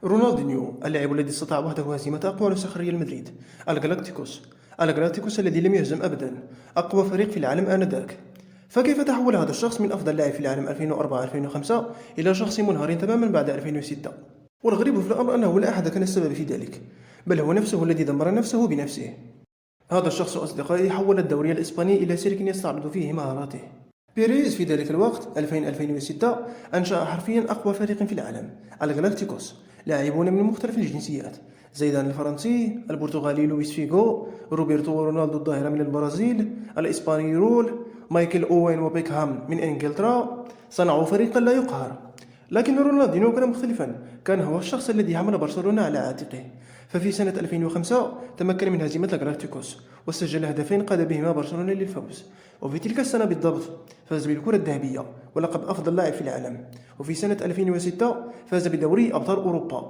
رونالدينيو اللاعب الذي استطاع وحده هزيمة أقوى نسخ ريال مدريد الجلاكتيكوس الذي لم يهزم أبدا أقوى فريق في العالم آنذاك. فكيف تحول هذا الشخص من أفضل لاعب في العالم 2004-2005 إلى شخص منهار تماما بعد 2006؟ والغريب في الأمر أنه لا أحد كان السبب في ذلك، بل هو نفسه الذي دمر نفسه بنفسه. هذا الشخص أصدقائي حول الدوري الإسباني إلى سيرك يستعرض فيه مهاراته. بيريز في ذلك الوقت 2000-2006 أنشأ حرفيا أقوى فريق في العالم، الجلاكتيكوس، لاعبون من مختلف الجنسيات: زيدان الفرنسي، البرتغالي لويس فيغو، روبرتو رونالدو الظاهرة من البرازيل، الإسباني رول، مايكل أوين وبيكهام من إنجلترا. صنعوا فريقا لا يقهر. لكن رونالدينو كان مختلفا، كان هو الشخص الذي حمل برشلونة على عاتقه. ففي سنة 2005 تمكن من هزيمة الجلاكتيكوس وسجل هدفين قاد بهما برشلونة للفوز. وفي تلك السنة بالضبط فاز بالكرة الذهبية ولقب أفضل لاعب في العالم. وفي سنة 2006 فاز بدوري أبطال أوروبا.